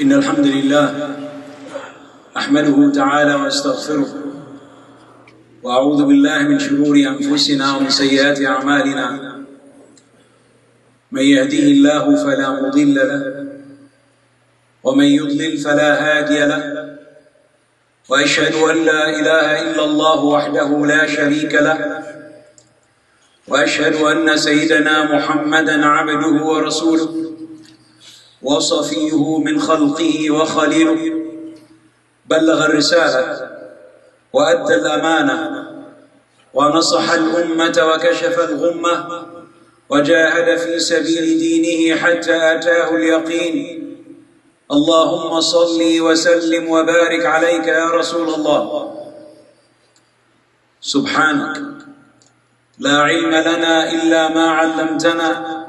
إن الحمد لله أحمده تعالى وأستغفره وأعوذ بالله من شرور أنفسنا ومن سيئات أعمالنا. من يهديه الله فلا مضل له ومن يضلل فلا هادي له، وأشهد أن لا إله إلا الله وحده لا شريك له، وأشهد أن سيدنا محمدًا عبده ورسوله وصفيه من خلقه وخليله، بلغ الرسالة وأدى الأمانة ونصح الأمة وكشف الغمة وجاهد في سبيل دينه حتى أتاه اليقين. اللهم صل وسلم وبارك عليك يا رسول الله. سبحانك لا علم لنا إلا ما علمتنا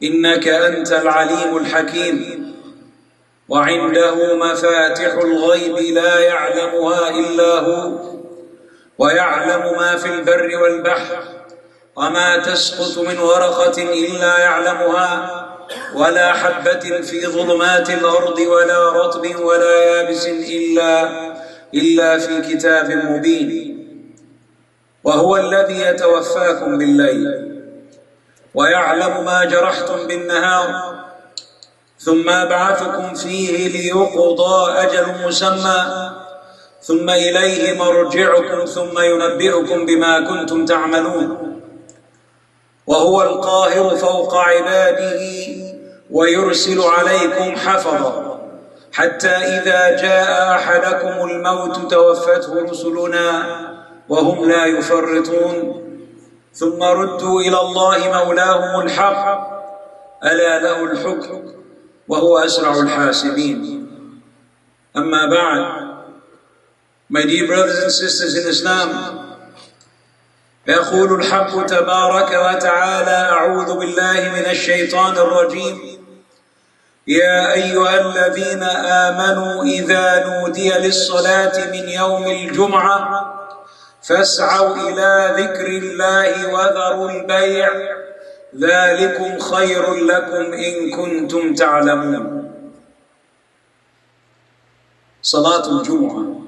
إنك أنت العليم الحكيم، وعنده مفاتح الغيب لا يعلمها إلا هو، ويعلم ما في البر والبحر، وما تسقط من ورقة إلا يعلمها، ولا حبة في ظلمات الأرض ولا رطب ولا يابس إلا في كتاب مبين. وهو الذي يتوفاكم بالليل ويعلم ما جرحتم بالنهار، ثم يبعثكم فيه ليقضى أجل مسمى، ثم إليه مرجعكم ثم ينبئكم بما كنتم تعملون. وهو القاهر فوق عباده ويرسل عليكم حفظا، حتى إذا جاء أحدكم الموت توفته رسلنا وهم لا يفرطون، ثم ردوا إلى الله مولاهم الحق، ألا له الحكم وهو أسرع الحاسبين. أما بعد, my dear brothers and sisters in Islam, يقول الحق تبارك وتعالى: أعوذ بالله من الشيطان الرجيم. يا أيها الذين آمنوا إذا نودي للصلاة من يوم الجمعة فاسعوا إلى ذكر الله وذروا البيع، ذلكم خير لكم إن كنتم تعلمون. صلاة الجمعة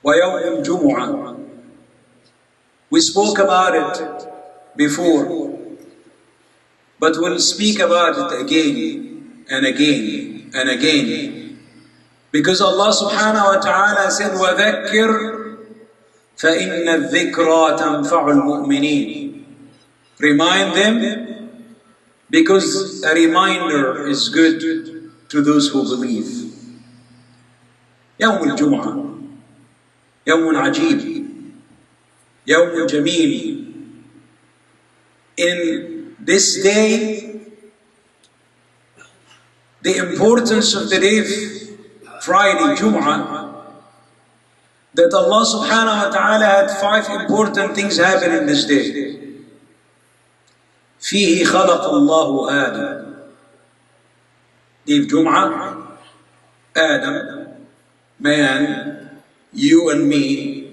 ويوم الجمعة. We spoke about it before, but we'll speak about it again and again and again, because Allah subhanahu wa ta'ala said, وَذَكِّرْ فَإِنَّ الذِّكْرَى تَنْفَعُ الْمُؤْمِنِينَ. Remind them, because a reminder is good to those who believe. يوم الجمعة يوم عجيب، يوم جميل. In this day, the importance of the day Friday, Jumah, that Allah subhanahu wa ta'ala had 5 important things happen in this day. فيه خلق الله آدم. Day of Jum'ah, Adam, man, you and me,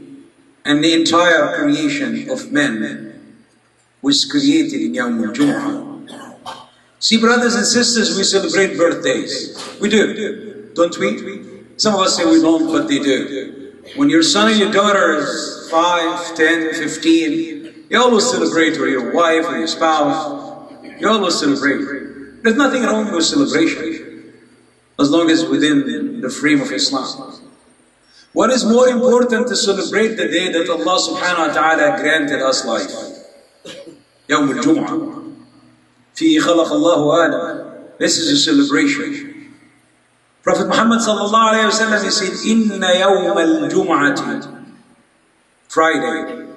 and the entire creation of men was created in Yawm al-Jum'ah. See, brothers and sisters, we celebrate birthdays. We do, don't we? Some of us say we don't, but they do. When your son or your daughter is 5, 10, 15, you always celebrate, or your wife or your spouse, you always celebrate. There's nothing wrong with celebration, as long as within the frame of Islam. What is more important to celebrate the day that Allah subhanahu wa ta'ala granted us life? Yawm al-Jum'ah. فيه خلق الله آدم. This is a celebration. Prophet Muhammad sallallahu alayhi wa sallam, he said, Inna yawm al-Jum'ati, Friday,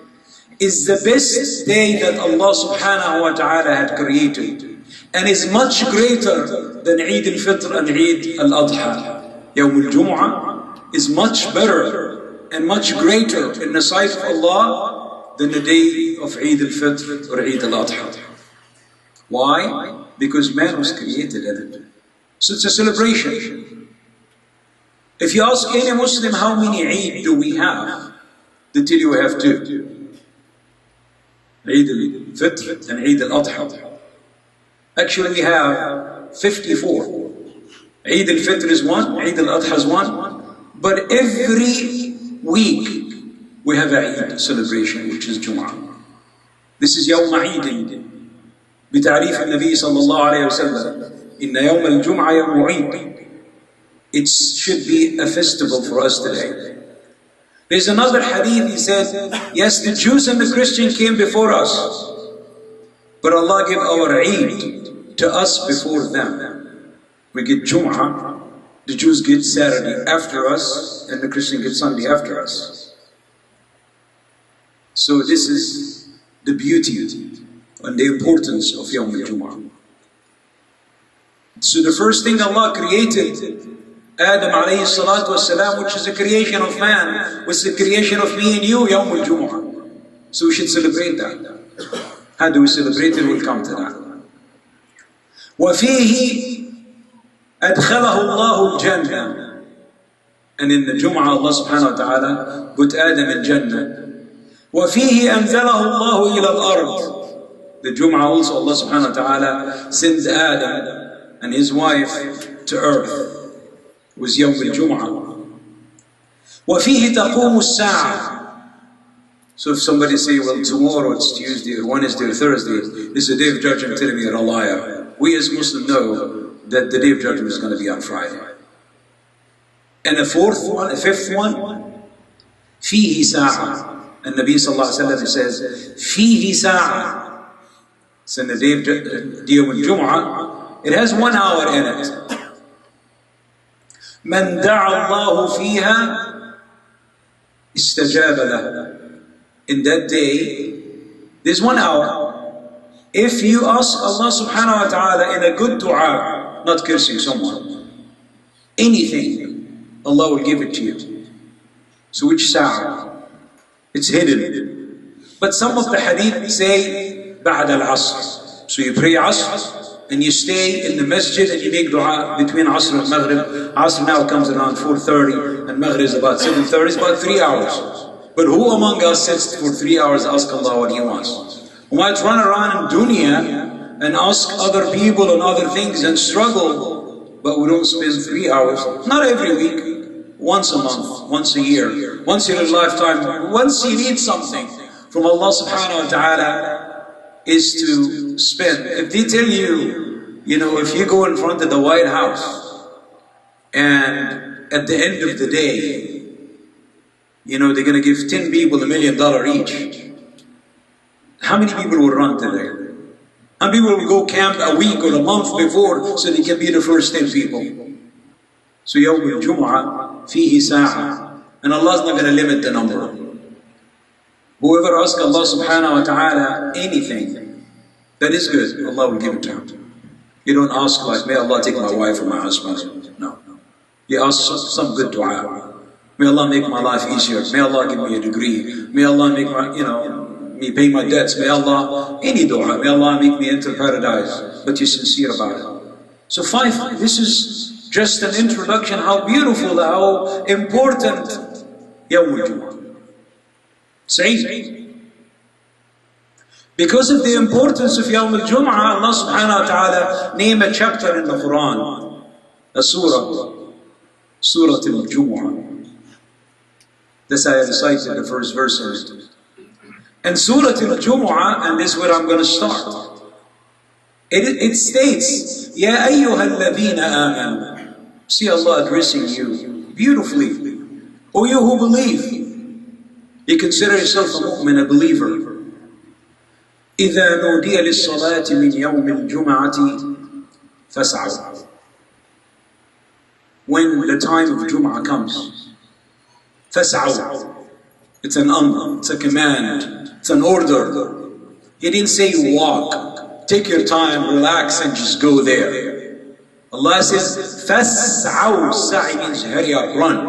is the best day that Allah subhanahu wa ta'ala had created, and is much greater than Eid al-Fitr and Eid al-Adha. Yawm al-Jum'ah is much better and much greater in the sight of Allah than the day of Eid al-Fitr or Eid al-Adha. Why? Because man was created in it. So it's a celebration. If you ask any Muslim how many Eid do we have, they tell you we have 2. Eid al-Fitr and Eid al-Adha. Actually we have 54. Eid al-Fitr is one, Eid al-Adha is one, but every week we have a Eid celebration, which is Jum'ah. This is يوم عيد بتعريف النبي صلى الله عليه وسلم إن يوم الجمعة يوم عيد. It should be a festival for us today. There's another hadith, he said, yes, the Jews and the Christians came before us, but Allah gave our Eid to us before them. We get Jum'ah, the Jews get Saturday after us, and the Christians get Sunday after us. So this is the beauty and the importance of Yawm al-Jum'ah. So the first thing Allah created, Adam alayhi salatu wasalam, which is the creation of man, was the creation of me and you, Yawm al-Jum'ah. So we should celebrate that. How do we celebrate it? We'll come to that. وَفِيهِ أَدْخَلَهُ اللَّهُ الْجَنَّةِ. And in the Jum'ah, Allah subhanahu wa ta'ala put Adam in Jannah. وَفِيهِ أَنزَلَهُ اللَّهُ إِلَى الْأَرْضِ. The Jum'ah also, Allah subhanahu wa ta'ala sends Adam and his wife to earth. It was Yawm al-Jum'ah. وَفِيهِ تَقُومُ السَّاعَةِ. So if somebody say, well, tomorrow it's Tuesday, or Wednesday, or Thursday, this is a day of judgment, telling me you're a liar. We as Muslims know that the day of judgment is going to be on Friday. And a fifth one, فِيهِ سَاعَةِ. And Nabi sallallahu alayhi wa sallam says, فِيهِ سَاعَةِ. So in the day of Jum'ah, it has 1 hour in it. مَنْ دَعَ اللَّهُ فِيهَا اسْتَجَابَ لَهُ. In that day, there's 1 hour. If you ask Allah subhanahu wa ta'ala in a good dua, not cursing someone, anything, Allah will give it to you. So which sa'ah? It's hidden. But some of the hadith say, بعد العصر. So you pray Asr, and you stay in the masjid and you make dua between Asr and Maghrib. Asr now comes around 4:30 and Maghrib is about 7:30, it's about 3 hours. But who among us sits for 3 hours, ask Allah what he wants? We might run around in dunya and ask other people and other things and struggle, but we don't spend 3 hours, not every week, once a month, once a year, once in a lifetime, once you need something from Allah subhanahu wa ta'ala, is to spend. If they tell you, if you go in front of the White House and at the end of the day, they're going to give 10 people $1 million each, how many people will run to there? How many people will go camp a week or a month before so they can be the first 10 people? So Yawm al-Jum'ah, fihi sa'a. And Allah's not going to limit the number. Whoever asks Allah subhanahu wa ta'ala anything that is good, Allah will give it to him. You don't ask like, may Allah take my wife or my husband. No. You ask some good dua. May Allah make my life easier. May Allah give me a degree. May Allah make me pay my debts. May Allah, any dua. May Allah make me enter paradise. But you're sincere about it. So this is just an introduction, how beautiful, how important Yawm al-Jum'ah. Sa'id. Because of the importance of Yawm al-Jum'ah, Allah subhanahu wa ta'ala named a chapter in the Quran, a surah al-Jum'ah. That's how I recited the first verse of it. And Surah al-Jum'ah, and this is where I'm going to start. It states, Ya ayyuha alladhina amanu. See Allah addressing you beautifully. O you who believe. You consider yourself a mu'min, a believer. إِذَا نُودِيَ لِلصَّلَاةِ مِنْ يَوْمِ الْجُمَعَةِ فَاسْعَوْا. When the time of Jum'ah comes, فَاسْعَوْا. It's an amr, it's a command, it's an order. He didn't say walk, take your time, relax and just go there. Allah says, فَاسْعَوْا. Sa'i means hurry up, run.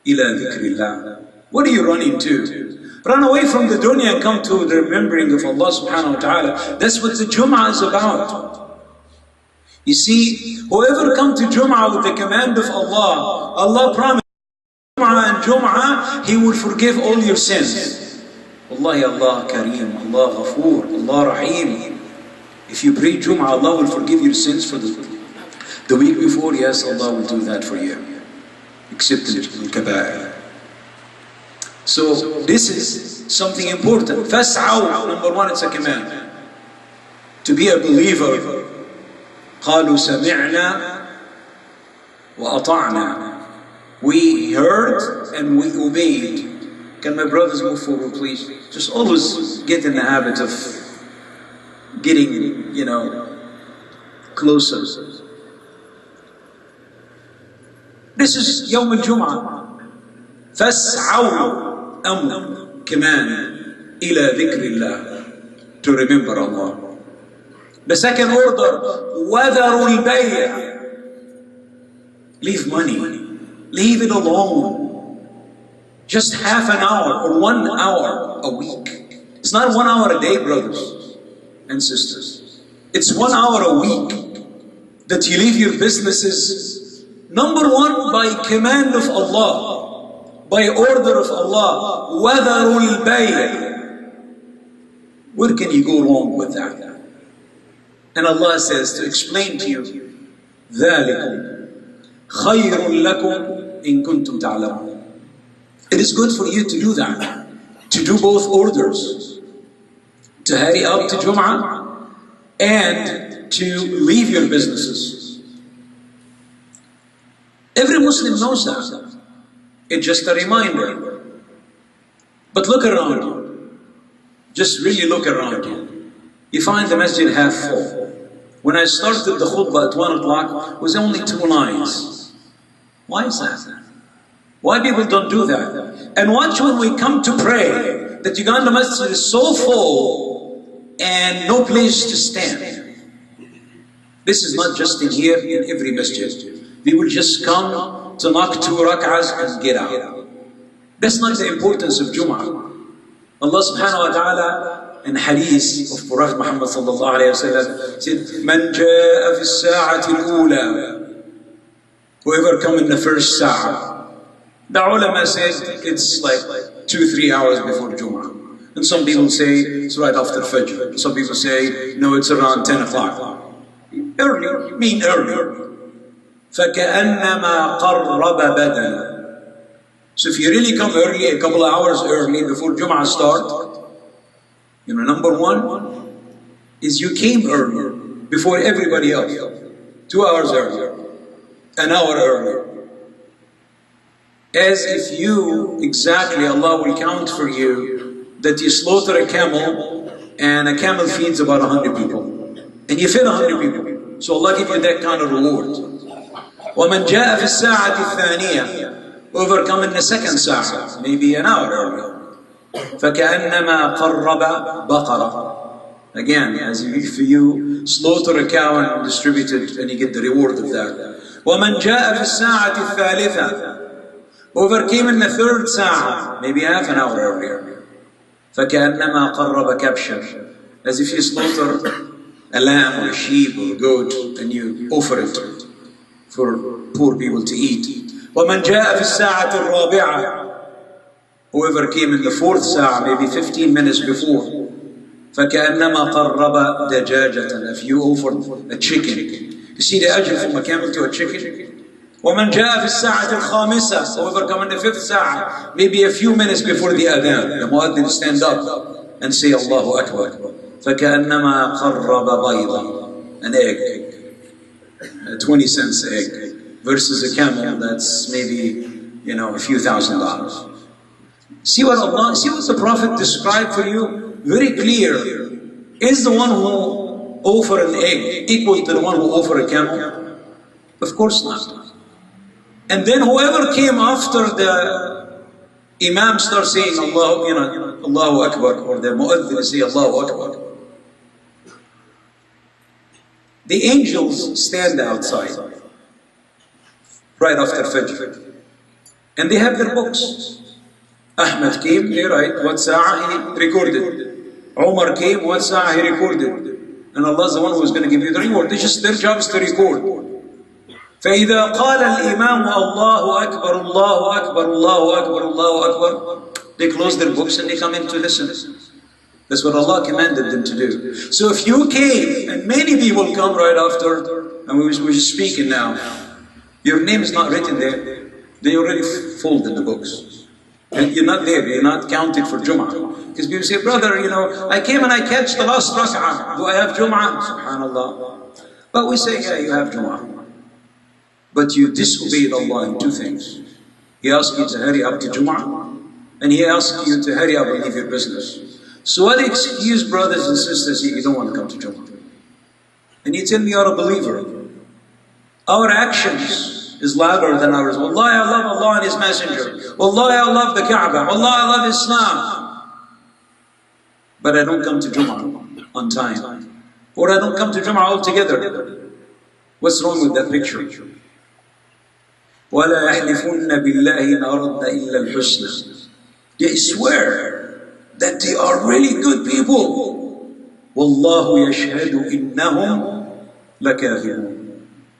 إِلَى ذِكْرِ اللَّهِ. What are you running to? Run away from the dunya and come to the remembering of Allah subhanahu wa ta'ala. That's what the Jum'ah is about. You see, whoever come to Jum'ah with the command of Allah, Allah promised Jum'ah and Jum'ah, He will forgive all your sins. Wallahi, Allah Kareem, Allah Ghafoor, Allah Rahim. If you pray Jum'ah, Allah will forgive your sins for the The week before, yes, Allah will do that for you. Except al-kaba'ir. So this is something important. Fas'aw, number one, it's a command. To be a believer. قالوا سمعنا وأطعنا. We heard and we obeyed. Can my brothers move forward, please? Just always get in the habit of getting, closer. This is Yawm al-Jum'ah. فَاسْعَوْا أمر command إلى ذكر الله, to remember Allah. The second order, وَذَرُوا الْبَيْعَ, leave money, leave it alone. Just half an hour or 1 hour a week. It's not 1 hour a day, brothers and sisters. It's 1 hour a week that you leave your businesses. Number one, by command of Allah, by order of Allah. وَذَرُوا الْبَيْعَ. Where can you go wrong with that? And Allah says to explain to you, ذَلِكُمْ خَيْرٌ لَكُمْ إِن كُنْتُمْ تَعْلَمُونَ. It is good for you to do that, to do both orders, to hurry up to Jum'ah and to leave your businesses. Every Muslim knows that. It's just a reminder. But look around you. Just really look around you. You find the masjid half full. When I started the khutbah at 1 o'clock, it was only 2 lines. Why is that? Why people don't do that? And watch when we come to pray, that Uganda masjid is so full and no place to stand. This is not just in here, in every masjid. We will just come to knock 2 rak'ahs and get out. That's not the importance of Jum'ah. Allah subhanahu wa ta'ala in hadith of Prophet Muhammad sallallahu alayhi wa sallam said, مَنْ جَاءَ فِي السَّاعَةِ الْأُولَى, whoever come in the first sa'ah. The ulama said it's like 2-3 hours before Jum'ah. And some people say it's right after Fajr. Some people say, no, it's around 10 o'clock. Early, mean early. فَكَأَنَّمَا قَرَّبَ بَدَنًا. So if you really come early, a couple of hours early before Jum'ah start, number one is you came earlier before everybody else. 2 hours earlier, an hour earlier. As if you, exactly, Allah will count for you that you slaughter a camel and a camel feeds about 100 people. And you feed 100 people. So Allah give you that kind of reward. وَمَنْ جَاءَ فِي السَّاعَةِ الثَّانِيَةِ, whoever come in the second sa'ah, maybe an hour earlier. فَكَأَنَّمَا قَرَّبَ بَقَرَةً. Again, as if you slaughter a cow and distribute it, and you get the reward of that. وَمَنْ جَاءَ فِي السَّاعَةِ الثَّالِثَةِ, whoever came in the third sa'ah, maybe half an hour earlier. فَكَأَنَّمَا قَرَّبَ كَبْشًا, as if you slaughter a lamb or a sheep or a goat and you offer it for poor people to eat. وَمَنْ جَاءَ فِي السَّاعَةِ الرَّابِعَةِ, whoever came in the fourth sa'ah, maybe 15 minutes before. فَكَأَنَّمَا قَرَّبَ دَجَاجَةً, if you offered a chicken. You see the ajr from a camel to a chicken? وَمَنْ جَاءَ فِي السَّاعَةِ الْخَامِسَةِ, whoever come in the fifth sa'ah, maybe a few minutes before the adhan, the muaddin stand up and say Allahu Akbar. فَكَأَنَّمَا قَرَّبَ بَيْضًا, an egg, a 20 cents egg, versus a camel that's maybe, a few $1,000s. See what the Prophet described for you? Very clear. Is the one who offer an egg equal to the one who offer a camel? Of course not. And then whoever came after the Imam starts saying Allahu Akbar, or the Mu'adhin say Allahu Akbar, the angels stand outside right after Fajr, and they have their books. Ahmed came, he write what sa'ah he recorded. Umar came, what sa'ah he recorded. And Allah is the one who is going to give you the reward. Their job is to record. فَإِذَا قَالَ الْإِمَامُ اللَّهُ أَكْبَرُ اللَّهُ أَكْبَرُ اللَّهُ أَكْبَرُ اللَّهُ أَكْبَرُ, they close their books and they come in to listen. That's what Allah commanded them to do. So if you came, and many people come right after and we're just speaking now, your name is not written there, they already folded the books. And you're not there, you're not counted for Jum'ah. Because people say, brother, you know, I came and I catch the last rak'ah. Do I have Jum'ah? Subhanallah. But we say, yeah, you have Jum'ah. But you disobeyed Allah in two things. He asked you to hurry up to Jum'ah, and He asked you to hurry up and leave your business. So what excuse, brothers and sisters, you don't want to come to Jum'ah? And you tell me you're a believer. Our actions is louder than ours. Wallahi, I love Allah and His Messenger. Wallahi, I love the Kaaba. Wallahi, I love Islam. But I don't come to Jum'ah on time. Or I don't come to Jum'ah altogether. What's wrong with that picture? وَلَا يَحْلِفُنَّ بِاللَّهِ إِنْ أَرَدْنَ إِلَّا الْحُسْنَى. They swear that they are really good people. وَاللَّهُ يَشْهَدُ إِنَّهُمْ لَكَاذِبُونَ.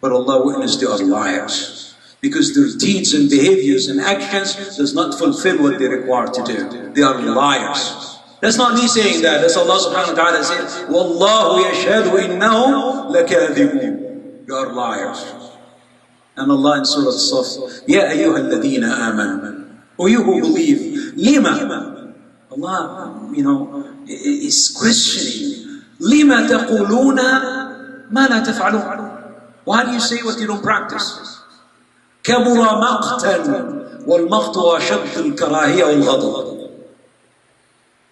But Allah witnessed they are liars. Because their deeds and behaviors and actions does not fulfill what they require to do. They are liars. That's not me saying that. That's Allah subhanahu wa ta'ala saying, وَاللَّهُ يَشْهَدُ إِنَّهُمْ لَكَاذِبُونَ. You are liars. And Allah in Surah As-Saff, Ya ayyuha alladhina amanu. O you who believe, lima. Allah, you know, is questioning. Lima taquluna ma la taf'alun. Why do you say what you don't practice? كبر مقتا والمقت أشد الكراهية والغضب.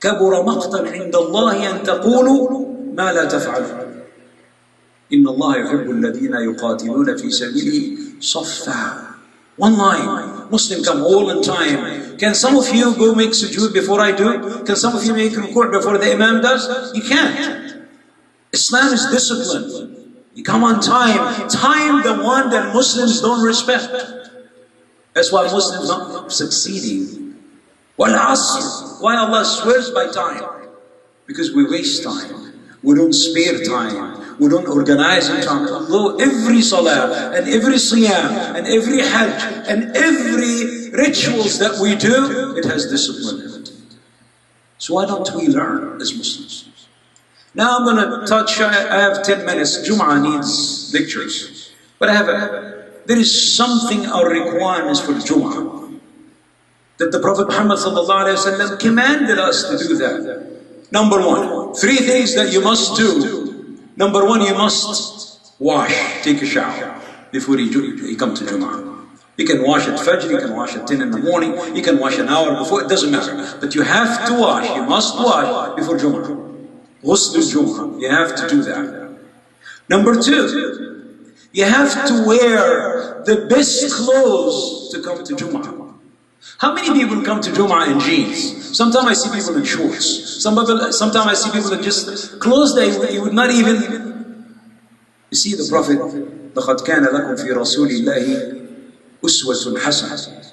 كبر مقتا عند الله أن تقولوا ما لا تفعلون. إن الله يحب الذين يقاتلون في سبيله صفا. One line. Muslim come all in time. Can some of you go make sujood before I do? Can some of you make ruku' before the imam does? You can't. Islam is discipline. You come on time. Time the one that Muslims don't respect. That's why Muslims are not succeeding. Wal asr. Why Allah swears by time? Because we waste time. We don't spare time. We don't organize in time. Although every salah and every siyam and every hajj and every rituals that we do, it has discipline in it. So why don't we learn as Muslims? Now I'm going to touch, I have 10 minutes. Jum'ah needs lectures. But there is something, our requirements for Jum'ah, that the Prophet Muhammad ﷺ commanded us to do that. Number one, 3 things that you must do. Number one, you must wash, take a shower before you come to Jum'ah. You can wash at Fajr, you can wash at 10 in the morning, you can wash an hour before, it doesn't matter. But you have to wash, you must wash before Jum'ah. Ghusl Jum'ah, you have to do that. Number 2, you have to wear the best clothes to come to Jum'ah. How many people come to Jum'ah in jeans? Sometimes I see people in shorts. Sometimes I see people in just clothes that you would not even... You see the Prophet, لَقَدْ كَانَ لَكُمْ فِي رَسُولِ اللَّهِ أُسْوَةٌ حَسَنَةٌ.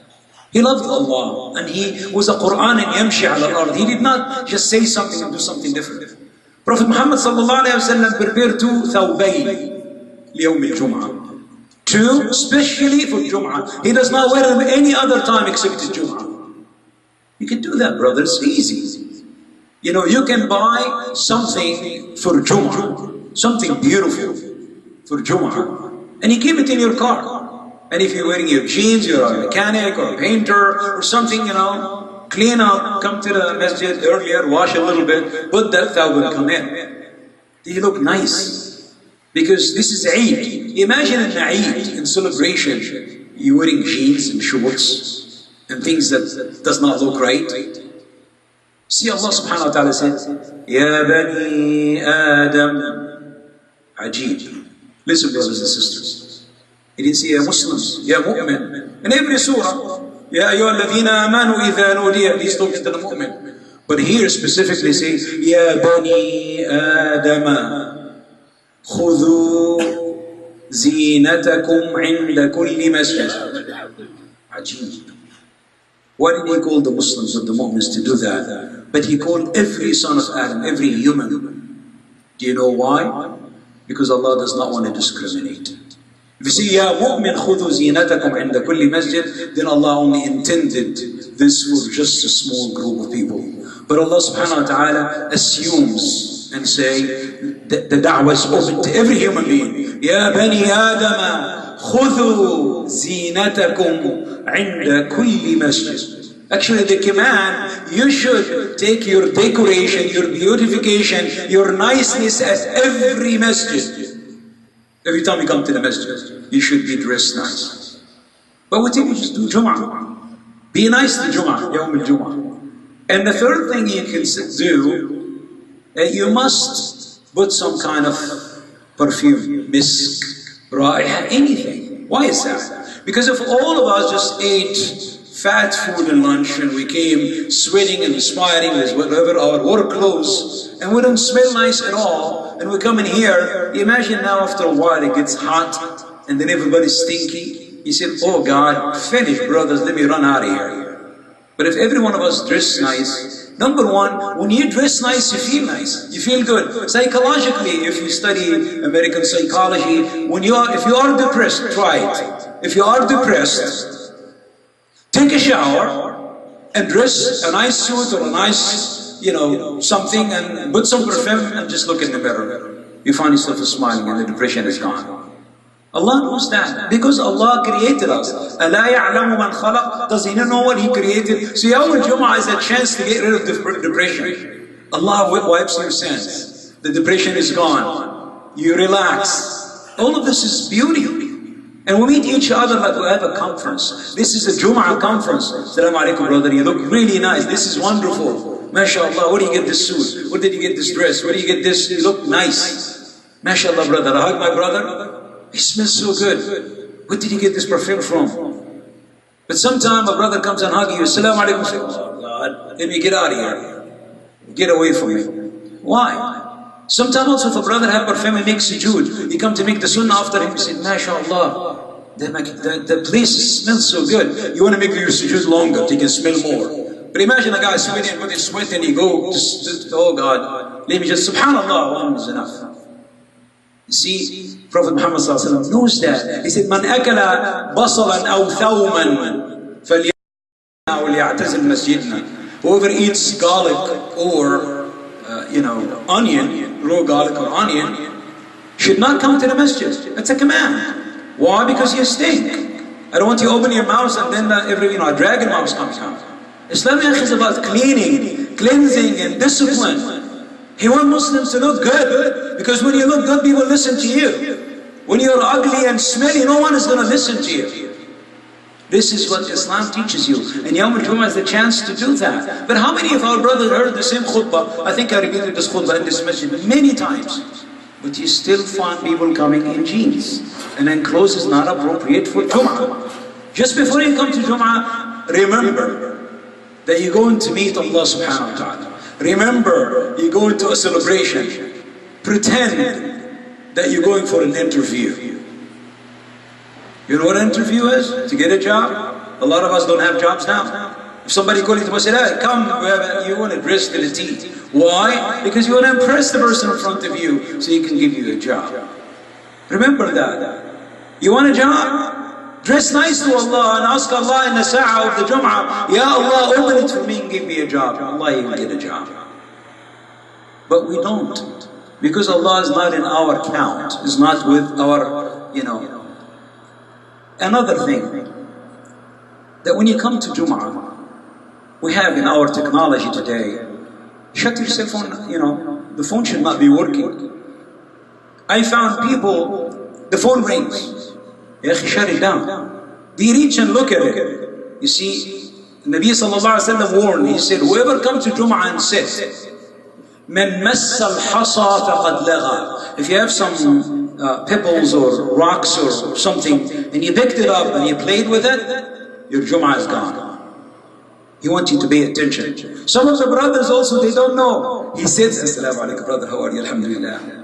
He loved Allah and he was a Qur'an and yamshi ala al-ard. He did not just say something and do something different. Prophet Muhammad sallallahu alayhi wa sallam prepared 2 thawbayn liyawm al-Jum'ah. 2 especially for Jum'ah. He does not wear them any other time except Jum'ah. You can do that, brother. It's easy. You know, you can buy something for Jum'ah, something beautiful for Jum'ah, and you keep it in your car. And if you're wearing your jeans, you're a mechanic or a painter or something, you know, clean up, come to the masjid earlier, wash a little bit, put that thawb and come in. You look nice. Because this is Eid. Imagine an Eid, in celebration, you're wearing jeans and shorts and things that does not look right. See, Allah subhanahu wa ta'ala said, Ya Bani Adam, Ajib. Listen, brothers and sisters. He didn't say, Ya Muslims, Ya Mu'min. In every surah, Ya ayyuha alladhina amanu idha nudiya. He's talking to the Mu'min. But here specifically says, Ya Bani Adam, خذوا زينتكم عند كل مسجد. Ajib. Why did he call the Muslims or the Mu'mins to do that? But he called every son of Adam, every human. Do you know why? Because Allah does not want to discriminate. If you see, Ya Mu'min خذوا زينتكم عند كل مسجد, then Allah only intended this for just a small group of people. But Allah subhanahu wa ta'ala assumes and say that the da'wah is open to every human being. يا بني آدم خذوا زينتكم عند كل مسجد. Actually, the command, you should take your decoration, your beautification, your niceness at every masjid. Every time you come to the masjid, you should be dressed nice. But what if you just do Jum'ah? Be nice to Jum'ah, Yawm al-Jum'ah. And the third thing you can do, you must put some kind of perfume, misk, raiha, anything. Why is that? Because if all of us just ate fat food and lunch and we came sweating and perspiring with whatever our work clothes and we don't smell nice at all, and we come in here, imagine now after a while it gets hot and then everybody's stinky. You said, oh God, finish brothers, let me run out of here. But if every one of us dress nice, number one, when you dress nice, you feel nice, you feel good. Psychologically, if you study American psychology, if you are depressed, try it. If you are depressed, take a shower and dress a nice suit or a nice, something, and put some perfume and just look in the mirror. You find yourself smiling and the depression is gone. Allah knows that because Allah created us. أَلَا يَعْلَمُ مَنْ خَلَقَ. Does He not know what He created? So Yawm al-Jum'ah is a chance to get rid of depression. Allah wipes your sins. The depression is gone. You relax. All of this is beauty. And we meet each other like we have a conference. This is a Jum'ah conference. Assalamu alaikum, brother. You look really nice. This is wonderful. MashaAllah, where do you get this suit? Where did you get this dress? Where do you get this? You look nice. MashaAllah, brother. I hug my brother. He smells so good. Where did you get this perfume from? But sometimes a brother comes and hugs you. Assalamu alaikum. Oh God, let me get out of here. Get away from me. Why? Sometimes also if a brother has perfume and makes sujood, you come to make the sunnah after him, you say, MashaAllah, the place smells so good. You want to make your sujood longer, so you can smell more. But imagine a guy sweating and putting sweat and he go, oh God, let me just, subhanallah, one is enough. You see, Prophet Muhammad knows that. He said, Man akala basalan aw thawman falyatazil masjidna. Whoever eats garlic or onion, raw garlic or onion, should not come to the masjid. That's a command. Why? Because you stink. I don't want you to open your mouth and then a dragon mouse comes out. Islam is about cleansing and discipline. He wants Muslims to look good, because when you look good, people listen to you. When you're ugly and smelly, no one is going to listen to you. This is what Islam teaches you. And Yawm al-Jum'ah is the chance to do that. But how many of our brothers heard the same khutbah? I think I repeated this khutbah in this masjid many times. But you still find people coming in jeans. And then clothes is not appropriate for Jum'ah. Just before you come to Jum'ah, remember that you're going to meet Allah subhanahu wa ta'ala. Remember, you're going to a celebration. Pretend that you're going for an interview. You know what an interview is? To get a job? A lot of us don't have jobs now. If somebody calls you to say, hey, come, you want to dress to the teeth. Why? Because you want to impress the person in front of you so he can give you a job. Remember that. You want a job? Dress nice to Allah and ask Allah in the sa'ah of the Jum'ah, Ya Allah, open it for me and give me a job. Allah, you will get a job. But we don't. Because Allah is not in our count. It's not with our, Another thing, that when you come to Jum'ah, we have in our technology today, shut your cell phone, the phone should not be working. I found people, the phone rings. Shut it down. They reach and look at it. You see, Nabi sallallahu alayhi wa sallam warned, he said, whoever comes to Jum'ah and sits, من مس الحصى فقد لغى. If you have some pebbles or rocks or something, and you picked it up and you played with it, your Jum'ah is gone. He wants you to pay attention. Some of the brothers also, they don't know. He says, Assalamu alaikum, brother, how are you? Alhamdulillah.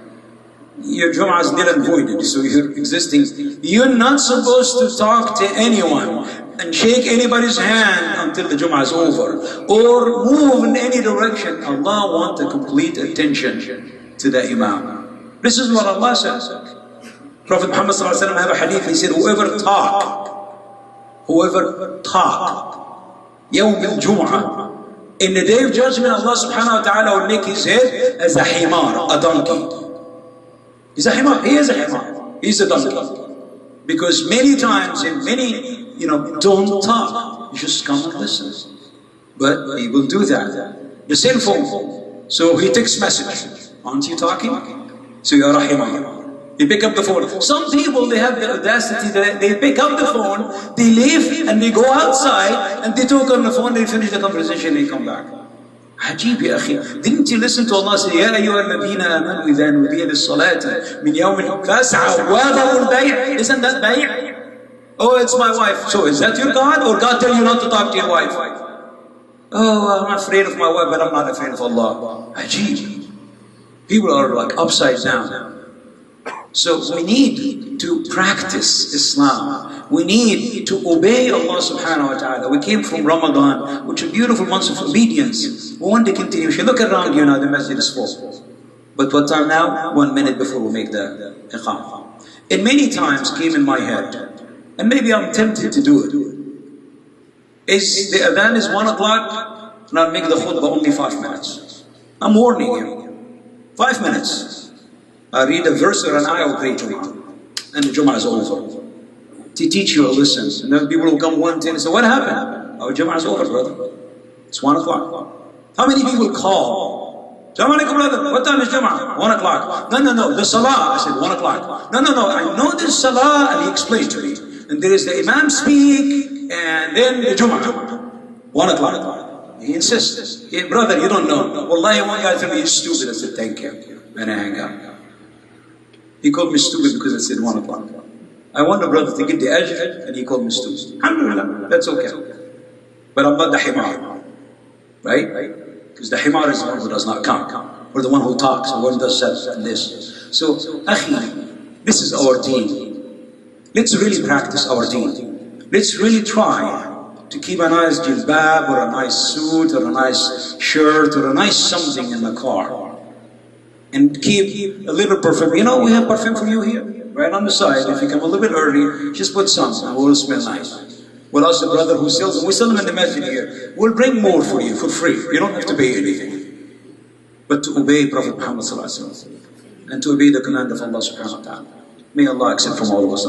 Your Jum'ah is null and voided, so you're existing. You're not supposed to talk to anyone and shake anybody's hand until the Jum'ah is over, or move in any direction. Allah wants a complete attention to the Imam. This is what Allah says. Prophet Muhammad ﷺ have a hadith, he said, whoever talk, Yawm al-Jum'ah, in the day of judgment, Allah subhanahu wa ta'ala will make his head as a himar, a donkey. He's a himar, he is a himar. He's a donkey. Because many times in many, don't talk. You just come and listen. But he will do that. The cell phone. So he takes message. Aren't you talking? So ya rahimah. You pick up the phone. Some people, they have the audacity that they pick up the phone, they leave and they go outside and they talk on the phone, they finish the conversation, they come back. عجيب يا أخي. Didn't you listen to Allah say, يا أيها الذين آمنوا إذا نودي للصلاة من يوم فاسعوا وذروا البيع. Isn't that بيع? Oh, it's my wife. So is that your God? Or God tell you not to talk to your wife? Oh, I'm afraid of my wife, but I'm not afraid of Allah. عجيب. People are like upside down. So we need to practice Islam. We need to obey Allah subhanahu wa ta'ala. We came from Ramadan, which are beautiful months of obedience. We want to continue. If you look around you now, the masjid is full. But what time now? 1 minute before we make the iqamah. And many times came in my head, and maybe I'm tempted to do it. Is the adhan is 1 o'clock, and I'll make the khutbah only 5 minutes. I'm warning you. 5 minutes. I read a verse or an ayah, I'll pray Jumah. And the Jumah is over. To teach you a lesson. And then people will come 1:10 and say, what happened? Oh, Jumah is over, brother. It's 1 o'clock. How many people call? Assalamu alaikum, brother. What time is Jumah? 1 o'clock. No. The Salah. I said 1 o'clock. No. I know this Salah. And he explained to me. And there is the Imam speak. And then the Jumah. 1 o'clock. He insists. Hey, brother, you don't know. Wallahi, one guy told me he's stupid. I said, thank you. And I hang up. He called me stupid because I said 1 o'clock. I want the brother to get the ajr, and he called me stupid. Alhamdulillah, that's okay. But I'm not the himar. Right? Because the himar is the one who does not come. Or the one who talks, the one who does that and this. So, akhi, this is our deen. Let's really practice our deen. Let's really try to keep a nice jilbab, or a nice suit, or a nice shirt, or a nice something in the car. And keep a little perfume. You know, we have perfume for you here, right on the side. If you come a little bit early, just put some, and we'll smell nice. We'll ask the brother who sells them. We sell them in the masjid here. We'll bring more for you for free. You don't have to pay anything. But to obey Prophet Muhammad and to obey the command of Allah subhanahu wa ta'ala. May Allah accept from all of us.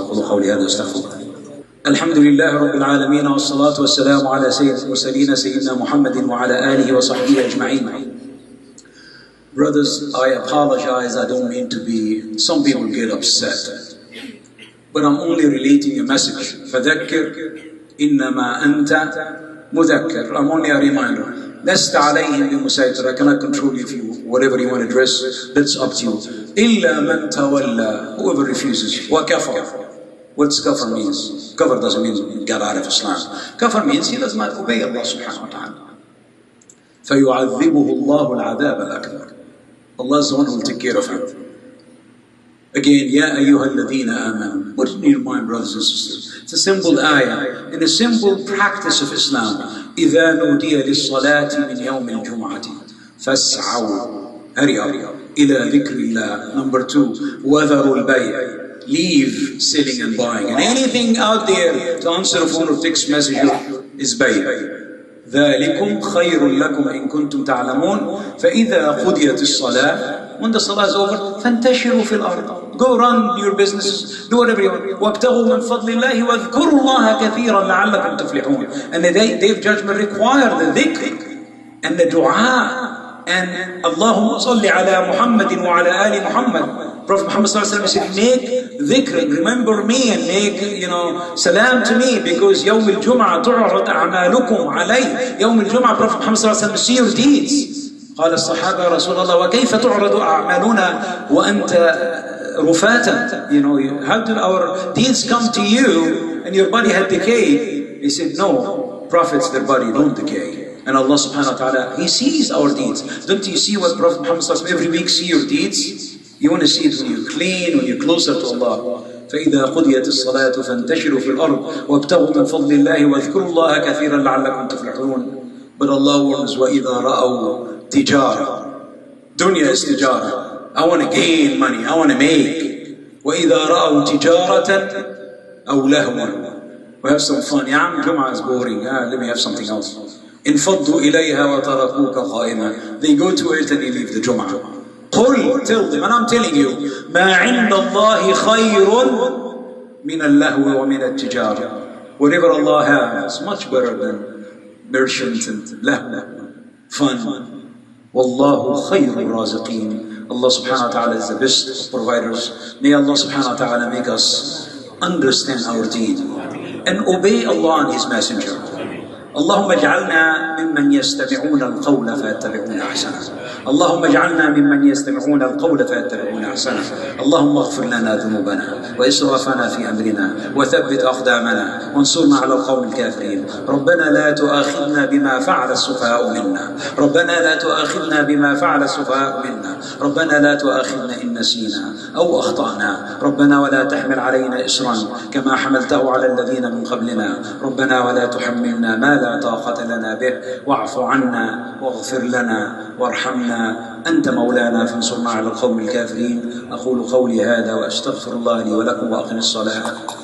الحمد لله رب العالمين والصلاة والسلام على سيد المرسلين سيدنا محمد وعلى آله وصحبه أجمعين. Brothers, I apologize, I don't mean to be, some people get upset. But I'm only relating a message. فَذَكِّرْ إِنَّمَا أَنْتَ مُذَكِّرْ. I'm only a reminder. لَسْتَ عَلَيْهِمْ بِمُسَيْطِرٍ. I cannot control you if you, whatever you want to dress, that's up to you. إِلَّا مَنْ تَوَلَّى. Whoever refuses. وَكَفَرْ. What's kafir means? Kafir doesn't mean get out of Islam. Kafir means he does not obey Allah subhanahu wa ta'ala. فَيُعَذِّبُهُ اللَّهُ الْعَذَابَ الْأَكْبَرِ. Allah is the one who will take care of him. Again, Ya ayyuha alladhina amanu. Put it in your mind, brothers and sisters. It's a simple ayah and a simple practice of Islam. إِذَا نُودِيَ لِلصَّلَاةِ مِنْ يَوْمِ الْجُمْعَةِ فَاسْعَوْا Hurry up. إِلَى ذِكْرِ اللَّهِ. Number 2, وَذَرُوا الْبَيْعَ. Leave selling and buying. And anything out there to answer a phone or text message is bay'. ذَلِكُمْ خَيْرٌ لَكُمْ إِن كُنْتُمْ تَعْلَمُونَ فَإِذَا قُضِيَتِ الصَّلَاةِ. When the salah is over, فَانْتَشِرُوا فِي الْأَرْضِ. Go run your businesses, do whatever you want. وَابْتَغُوا مِنْ فَضْلِ اللَّهِ وَاذْكُرُوا اللَّهَ كَثِيرًا لَعَلَّكُمْ تُفْلِحُونَ. And the day of judgment require the dhikr and the dua. And Allahumma salli ala Muhammadin wa ala ali Muhammad. Prophet Muhammad said, make dhikr, remember me, and make, salam to me, because يوم الجمعة تعرض أعمالكم علي. يوم الجمعة, Prophet Muhammad see your deeds. قال الصحابة رسول الله وكيف تعرض أعمالنا وأنت رفاتا. How did our deeds come to you and your body had decayed? He said, no, prophets, their body don't decay. And Allah subhanahu wa ta'ala, He sees our deeds. Don't you see what Prophet Muhammad every week see your deeds? You want to see it when you're clean, when you're closer to Allah. فَإِذَا قُضِيَتِ الصَّلَاةُ فَانْتَشِرُوا فِي الْأَرْضِ وَابْتَغُوا مِنْ فَضْلِ اللَّهِ وَاذْكُرُوا اللَّهَ كَثِيرًا لَعَلَّكُمْ تُفْلِحُونَ. But Allah warns, وَإِذَا رَأَوْا تِجَارَةً. Dunya is tijara. I want to gain money, I want to make. وَإِذَا رَأَوْا تِجَارَةً أَوْ لَهْوًا. We have some fun. Ya Jum'ah is boring. Let me have something else. انفضوا إليها وتركوك قائما. They go to it and they leave the Jum'ah. قل, tell them, and I'm telling you, ما عند الله خير من اللهو ومن التجارة. Whatever Allah has, much better than merchants and lahu, fun. Wallahu khayrul raziqeen. Allah subhanahu wa ta'ala is the best providers. May Allah subhanahu wa ta'ala make us understand our deed and obey Allah and His Messenger. اللهم اجعلنا ممن يستمعون القول فيتبعون احسنه. اللهم اجعلنا ممن يستمعون القول فيتبعون احسنه. اللهم اغفر لنا ذنوبنا واسرافنا في امرنا وثبت اقدامنا وانصرنا على القوم الكافرين. ربنا لا تؤاخذنا بما فعل السفهاء منا. ربنا لا تؤاخذنا بما فعل السفهاء منا. ربنا لا تؤاخذنا ان نسينا او اخطانا. ربنا ولا تحمل علينا اصرا كما حملته على الذين من قبلنا. ربنا ولا تحملنا ما لا طاقة لنا به. واعف عنا واغفر لنا وارحمنا. أنت مولانا فانصرنا على القوم الكافرين. أقول قولي هذا وأستغفر الله لي ولكم وأقم الصلاة.